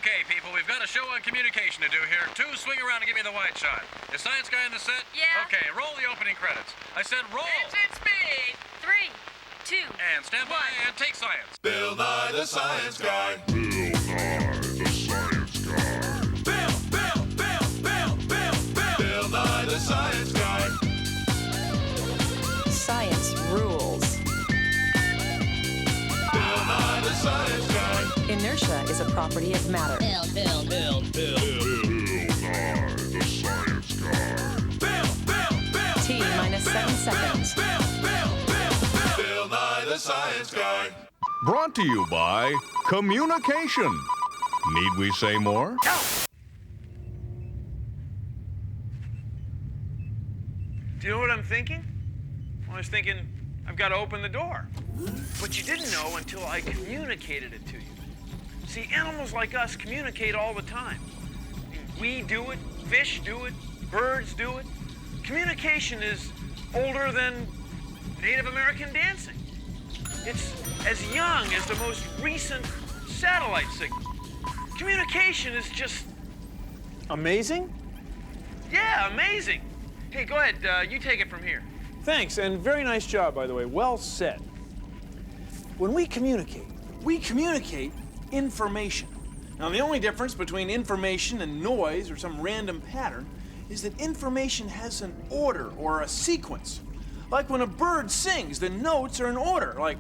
Okay, people, we've got a show on communication to do here. Two, swing around and give me the wide shot. Is Science Guy in the set? Yeah. Okay, roll the opening credits. I said roll. Engine speed. 3, 2, And stand by and take science. Bill Nye the Science Guy. Bill Nye the Science Guy. Bill Nye the Science Guy. Science rules. Bill Nye the Science Guy. Inertia is a property of matter. Bill Nye the Science Guy. T minus 7 seconds. Bill Nye the Science Guy. Brought to you by Communication. Need we say more? Do you know what I'm thinking? Well, I was thinking, I've got to open the door. But you didn't know until I communicated it to you. See, animals like us communicate all the time. We do it, fish do it, birds do it. Communication is older than Native American dancing. It's as young as the most recent satellite signal. Communication is just... Amazing? Yeah, amazing. Hey, go ahead, you take it from here. Thanks, and very nice job, by the way. Well said. When we communicate information. Now, the only difference between information and noise or some random pattern is that information has an order or a sequence. Like when a bird sings, the notes are in order, like...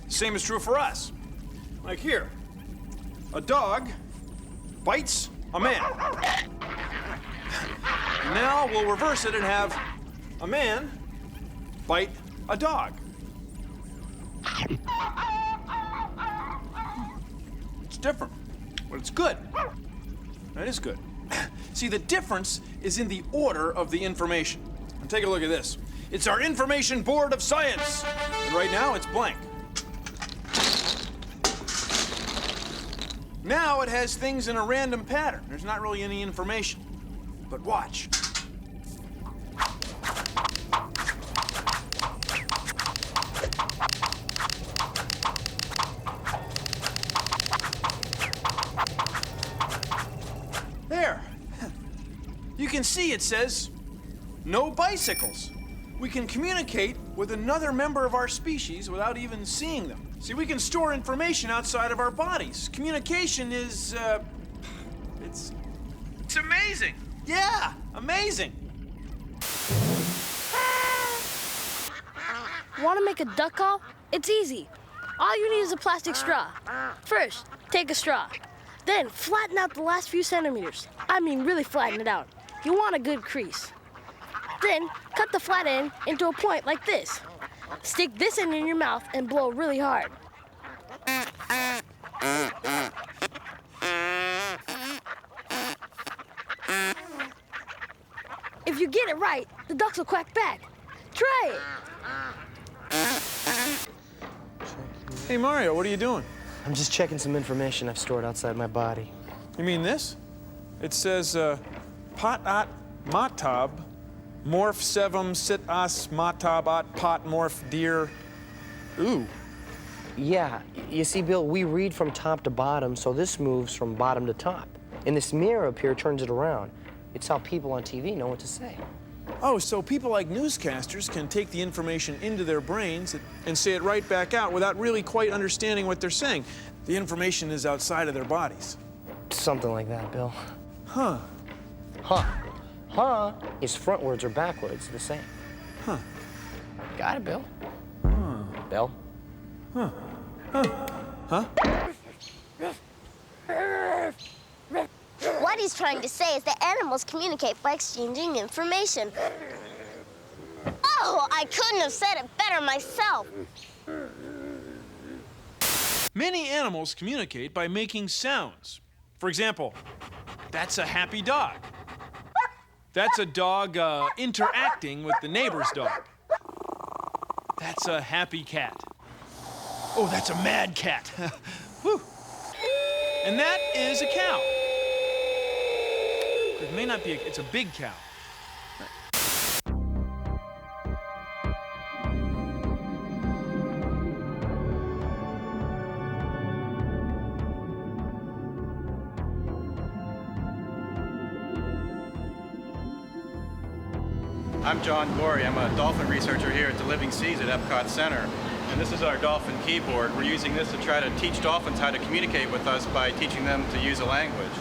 Same is true for us. Like here, a dog bites a man. Now we'll reverse it and have a man bite a dog. It's different, but it's good. That is good. See, the difference is in the order of the information. And take a look at this. It's our information board of science. And right now, it's blank. Now it has things in a random pattern. There's not really any information. But watch. There. You can see it says, no bicycles. We can communicate with another member of our species without even seeing them. See, we can store information outside of our bodies. Communication is, it's amazing. Yeah, amazing. Want to make a duck call? It's easy. All you need is a plastic straw. First, take a straw. Then flatten out the last few centimeters. I mean, really flatten it out. You want a good crease. Then cut the flat end into a point like this. Stick this end in your mouth and blow really hard. If you get it right, the ducks will quack back. Try it. Hey, Mario, what are you doing? I'm just checking some information I've stored outside my body. You mean this? It says, pot-at matab, morph sevum sit as matab at pot morph deer. Ooh. Yeah, you see, Bill, we read from top to bottom, so this moves from bottom to top. And this mirror up here turns it around. It's how people on TV know what to say. Oh, so people like newscasters can take the information into their brains and say it right back out without really quite understanding what they're saying. The information is outside of their bodies. Something like that, Bill. Huh. Huh. Huh is frontwards or backwards, the same. Huh. Got it, Bill. Bill? Huh. Huh. Huh? What he's trying to say is that animals communicate by exchanging information. Oh, I couldn't have said it better myself. Many animals communicate by making sounds. For example, that's a happy dog. That's a dog interacting with the neighbor's dog. That's a happy cat. Oh, that's a mad cat. Whew. And that is a cow. It may not be, it's a big cow. I'm John Gorey. I'm a dolphin researcher here at the Living Seas at Epcot Center. And this is our dolphin keyboard. We're using this to try to teach dolphins how to communicate with us by teaching them to use a language.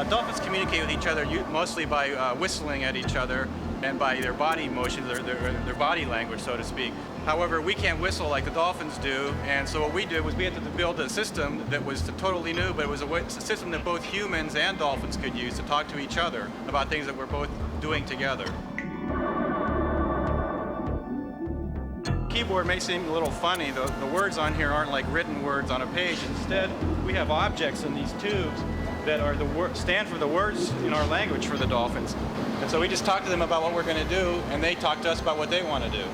Dolphins communicate with each other mostly by whistling at each other and by their body motions, their body language, so to speak. However, we can't whistle like the dolphins do, and so what we did was we had to build a system that was totally new, but it was a system that both humans and dolphins could use to talk to each other about things that we're both doing together. Keyboard may seem a little funny. The words on here aren't like written words on a page. Instead, we have objects in these tubes that are stand for the words in our language for the dolphins. And so we just talk to them about what we're going to do, and they talk to us about what they want to do.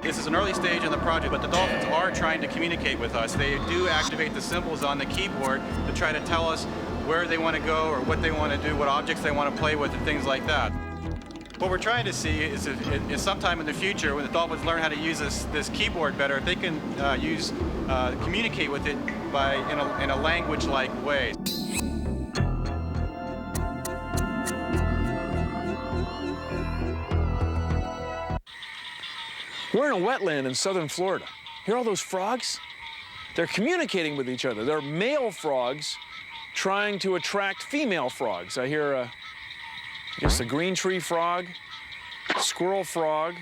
This is an early stage in the project, but the dolphins are trying to communicate with us. They do activate the symbols on the keyboard to try to tell us where they want to go or what they want to do, what objects they want to play with, and things like that. What we're trying to see is sometime in the future, when the dolphins learn how to use this keyboard better, if they can communicate with it in a language-like way. We're in a wetland in southern Florida. Hear all those frogs? They're communicating with each other. They're male frogs trying to attract female frogs. I hear I guess the green tree frog, squirrel frog.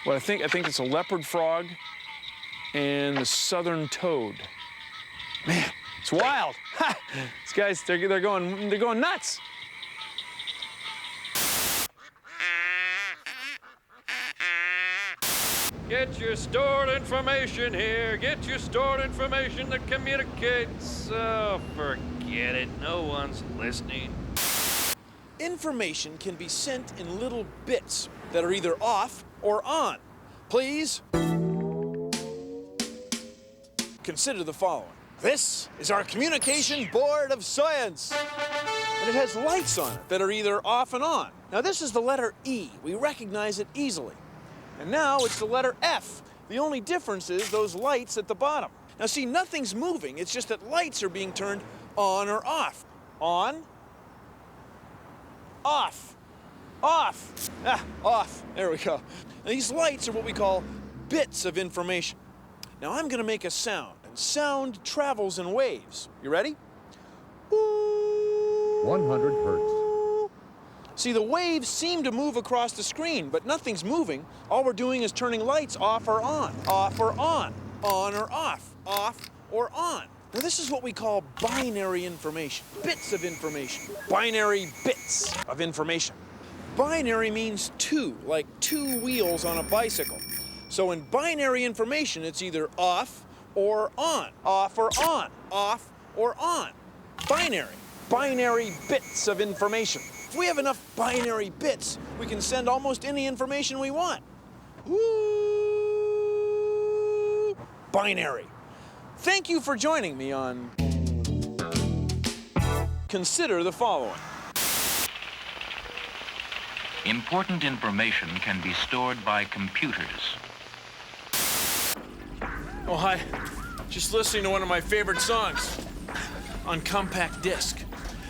Well, I think it's a leopard frog, and the southern toad. Man, it's wild. Ha! These guys, they're going nuts. Get your stored information here. Get your stored information that communicates. Oh, forget it. No one's listening. Information can be sent in little bits that are either off or on. Please consider the following. This is our communication board of science. And it has lights on it that are either off and on. Now this is the letter E. We recognize it easily. And now it's the letter F. The only difference is those lights at the bottom. Now see, nothing's moving. It's just that lights are being turned on or off. On, off, off, off. There we go. Now, these lights are what we call bits of information. Now I'm gonna make a sound, and sound travels in waves. You ready? 100 hertz. See, the waves seem to move across the screen, but nothing's moving. All we're doing is turning lights off or on or on or off or on. Now this is what we call binary information, bits of information, binary bits of information. Binary means two, like two wheels on a bicycle. So in binary information, it's either off or on, off or on, off or on. Binary, binary bits of information. If we have enough binary bits, we can send almost any information we want. Woo! Binary. Thank you for joining me on Consider the Following. Important information can be stored by computers. Oh, hi. Just listening to one of my favorite songs on compact disc.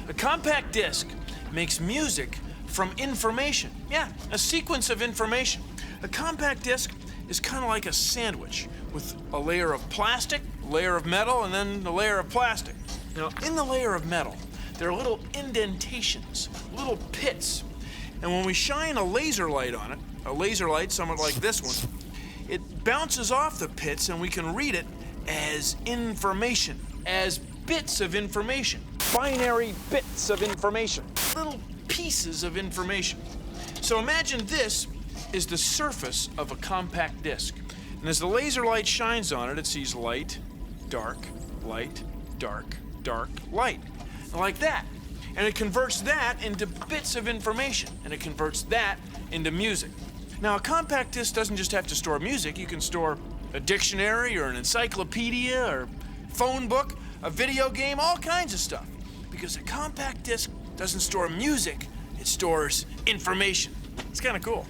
A compact disc makes music from information. Yeah, a sequence of information. A compact disc is kind of like a sandwich with a layer of plastic, a layer of metal, and then a layer of plastic. Now, in the layer of metal, there are little indentations, little pits. And when we shine a laser light on it, a laser light somewhat like this one, it bounces off the pits and we can read it as information, as bits of information. Binary bits of information, little pieces of information. So imagine this is the surface of a compact disc. And as the laser light shines on it, it sees light, dark, light, dark, dark, light. Like that. And it converts that into bits of information, and it converts that into music. Now, a compact disc doesn't just have to store music. You can store a dictionary or an encyclopedia or phone book, a video game, all kinds of stuff. Because a compact disc doesn't store music, it stores information. It's kind of cool.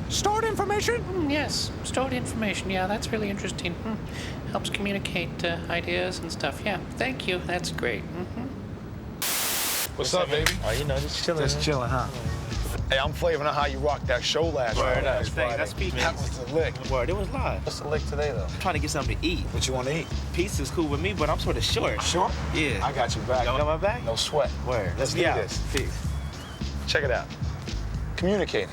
Stored information? Yes, stored information. Yeah, that's really interesting. helps communicate ideas and stuff. Yeah, thank you. That's great. What's up, baby? Oh, you know, just chilling. Just chilling, huh? Hey, I'm flaving on how you rocked that show last Word night. up. That's pizza. That was the lick. Word, it was live. What's the lick today, though? I'm trying to get something to eat. What you want to eat? Pizza's cool with me, but I'm sort of short. Short? Yeah. I got you back. You got my back? No sweat. Word. Let's do this. Peace. Check it out. Communicating.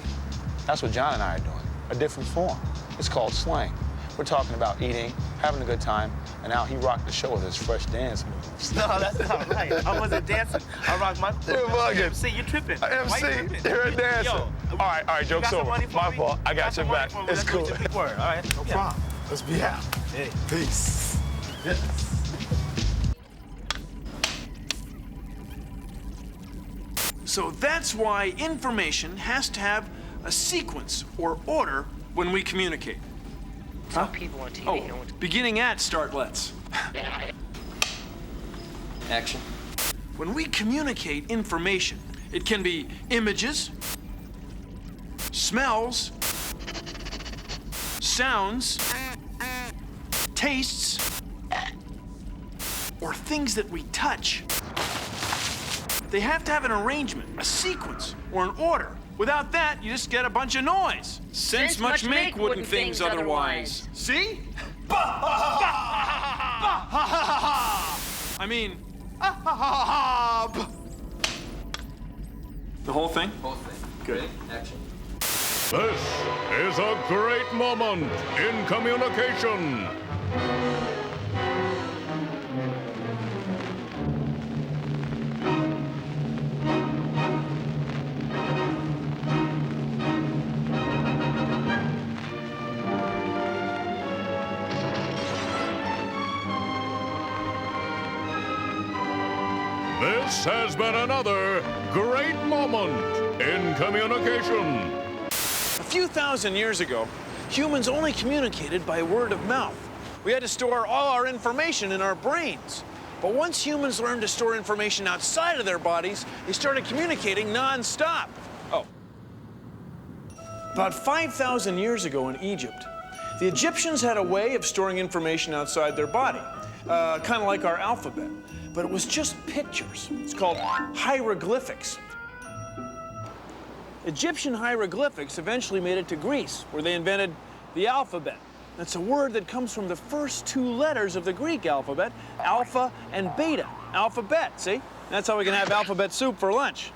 That's what John and I are doing. A different form. It's called slang. We're talking about eating, having a good time, and how he rocked the show with his fresh dance moves. No, that's not right. I wasn't dancing. I rocked my... You're bugging. MC, you're tripping. MC, you're a dancer. Yo, all right, joke's over. My fault. I got your back. It's cool. Word, all right. No problem. Let's be out. Hey. Peace. Yes. So that's why information has to have a sequence or order when we communicate. Some people on TV know what to... Beginning at start let's. Action. When we communicate information, it can be images, smells, sounds, tastes, or things that we touch. They have to have an arrangement, a sequence, or an order. Without that, you just get a bunch of noise. Sense much make wouldn't things otherwise. See? I mean, the whole thing? Whole thing. Good. Action. This is a great moment in communication. This has been another great moment in communication. A few thousand years ago, humans only communicated by word of mouth. We had to store all our information in our brains. But once humans learned to store information outside of their bodies, they started communicating non-stop. Oh. About 5,000 years ago in Egypt, the Egyptians had a way of storing information outside their body, kind of like our alphabet. But it was just pictures. It's called hieroglyphics. Egyptian hieroglyphics eventually made it to Greece, where they invented the alphabet. That's a word that comes from the first two letters of the Greek alphabet, alpha and beta. Alphabet, see? That's how we can have alphabet soup for lunch.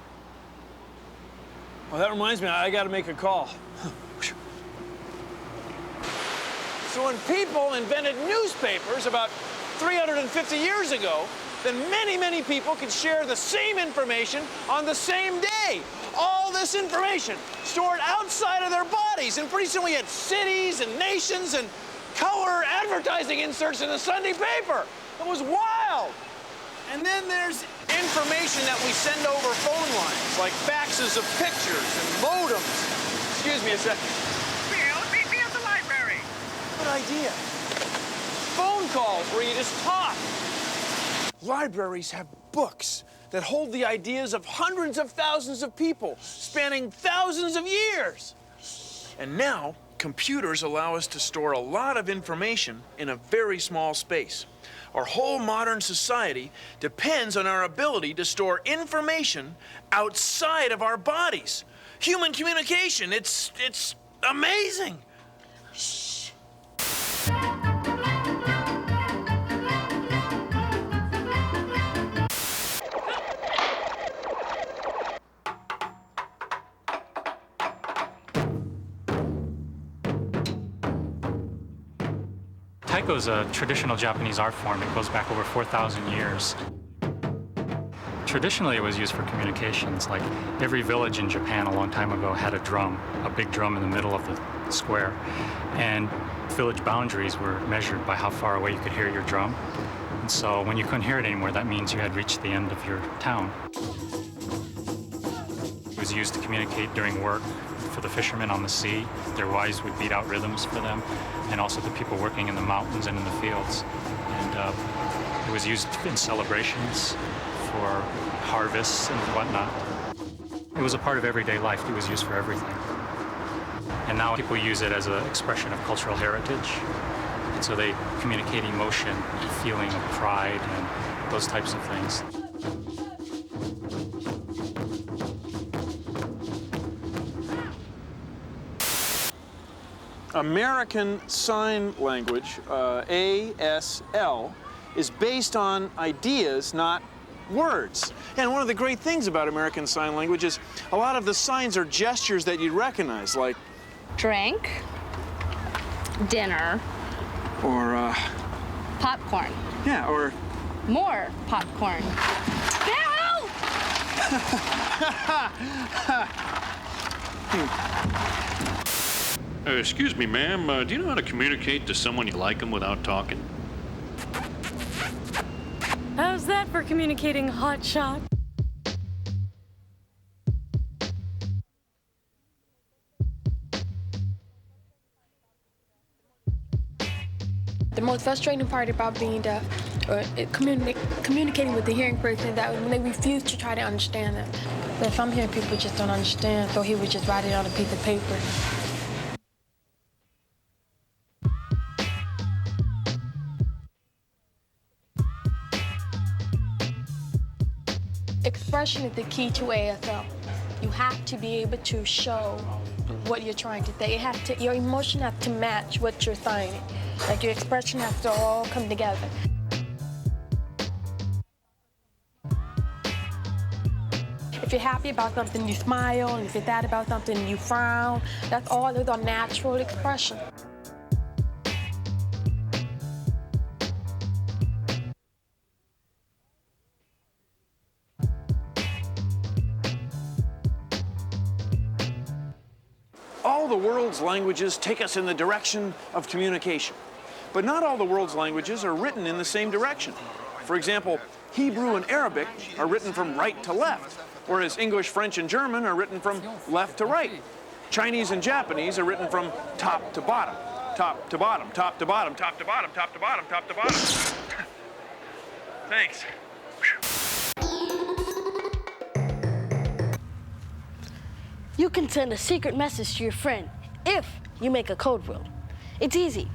Well, that reminds me, I gotta make a call. So when people invented newspapers about 350 years ago, then many people could share the same information on the same day. All this information stored outside of their bodies, and pretty soon we had cities and nations and color advertising inserts in the Sunday paper. It was wild. And then there's information that we send over phone lines, like faxes of pictures and modems. Excuse me a sec. Bill, meet me at the library. Good idea. Phone calls where you just talk. Libraries have books that hold the ideas of hundreds of thousands of people, spanning thousands of years. And now, computers allow us to store a lot of information in a very small space. Our whole modern society depends on our ability to store information outside of our bodies. Human communication, it's amazing. Taiko is a traditional Japanese art form. It goes back over 4,000 years. Traditionally, it was used for communications. Like every village in Japan a long time ago had a drum, a big drum in the middle of the square. And village boundaries were measured by how far away you could hear your drum. And so when you couldn't hear it anymore, that means you had reached the end of your town. It was used to communicate during work for the fishermen on the sea. Their wives would beat out rhythms for them, and also the people working in the mountains and in the fields. And it was used in celebrations for harvests and whatnot. It was a part of everyday life. It was used for everything. And now people use it as an expression of cultural heritage. And so they communicate emotion, feeling of pride, and those types of things. American Sign Language, ASL, is based on ideas, not words. And one of the great things about American Sign Language is a lot of the signs are gestures that you'd recognize, like Drink. Dinner. or Popcorn. yeah, or More popcorn. Help! Excuse me, ma'am. Do you know how to communicate to someone you like them without talking? How's that for communicating, hotshot? The most frustrating part about being deaf or communicating with the hearing person is that when they refuse to try to understand them. But some hearing people just don't understand, so he would just write it on a piece of paper. Expression is the key to ASL. You have to be able to show what you're trying to say. Your emotion has to match what you're signing. Like your expression has to all come together. If you're happy about something, you smile, and if you're sad about something, you frown. That's all those are natural expressions. all the world's languages take us in the direction of communication. But not all the world's languages are written in the same direction. For example, Hebrew and Arabic are written from right to left, whereas English, French, and German are written from left to right. Chinese and Japanese are written from top to bottom, top to bottom, top to bottom, top to bottom, top to bottom, top to bottom. Thanks. You can send a secret message to your friend if you make a code wheel. It's easy.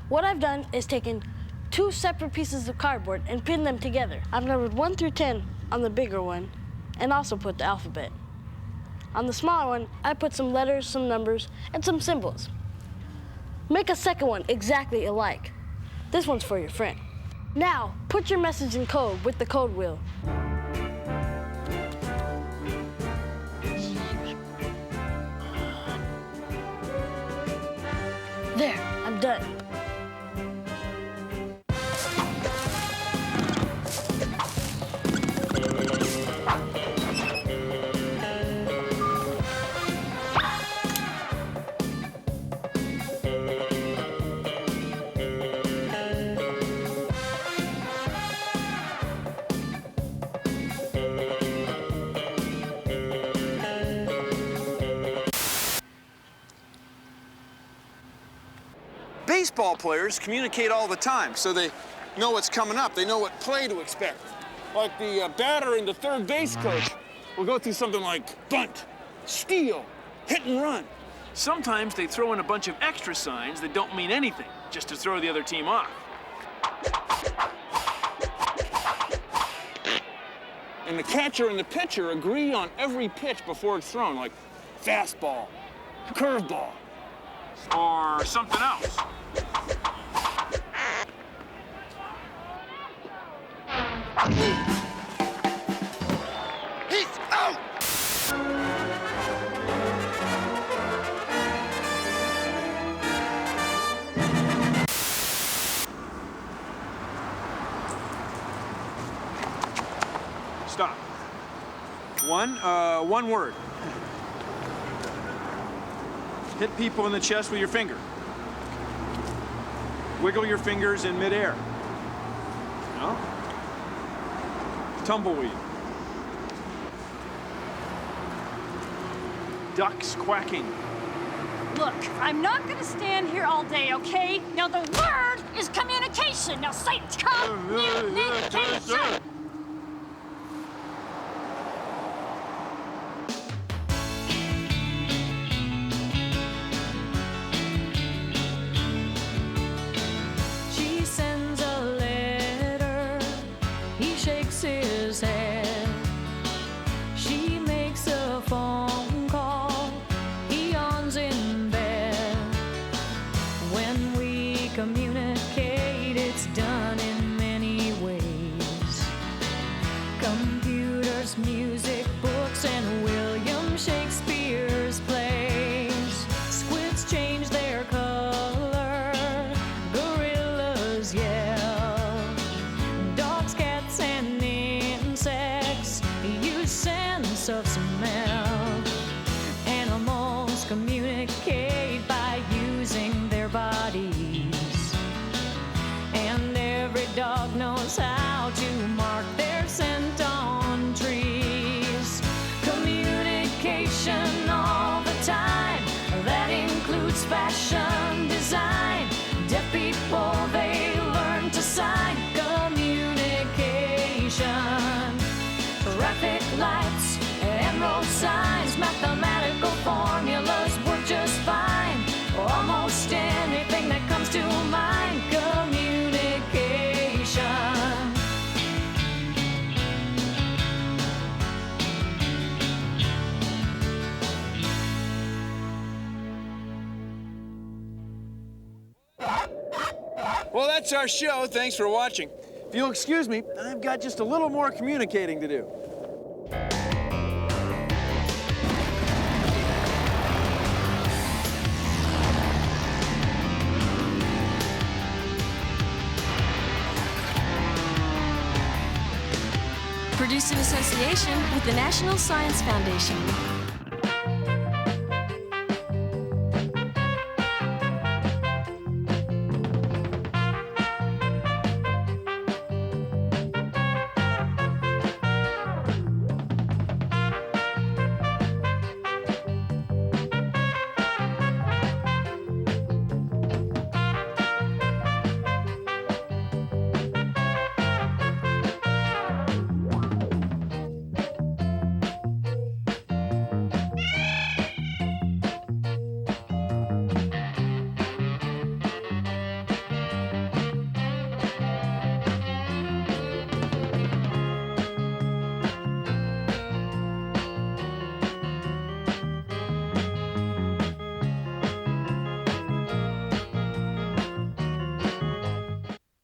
What I've done is taken 2 separate pieces of cardboard and pinned them together. I've numbered 1 through 10 on the bigger one and also put the alphabet. On the smaller one, I put some letters, some numbers, and some symbols. Make a second one exactly alike. This one's for your friend. Now, put your message in code with the code wheel. There, I'm done. Baseball players communicate all the time, so they know what's coming up. They know what play to expect. Like the batter and the third base coach will go through something like bunt, steal, hit and run. Sometimes they throw in a bunch of extra signs that don't mean anything, just to throw the other team off. And the catcher and the pitcher agree on every pitch before it's thrown, like fastball, curveball, or something else. He's out! Stop. One word. Hit people in the chest with your finger. Wiggle your fingers in midair. No? Tumbleweed. Ducks quacking. Look, I'm not gonna stand here all day, okay? Now the word is communication. Now say communication. cars, music, books, and William Shakespeare's plays. Squids change their color, gorillas yell. Dogs, cats, and insects use sense of smell. Animals communicate by using their bodies. And every dog knows how to mark their scent on trees. Communication all the time, that includes fashion design. Deaf people, they learn to sign. Communication. Traffic lights and road signs, mathematical formulas work just fine. Almost anything that comes to mind. Communication. Well, that's our show. Thanks for watching. If you'll excuse me, I've got just a little more communicating to do. Produced in association with the National Science Foundation.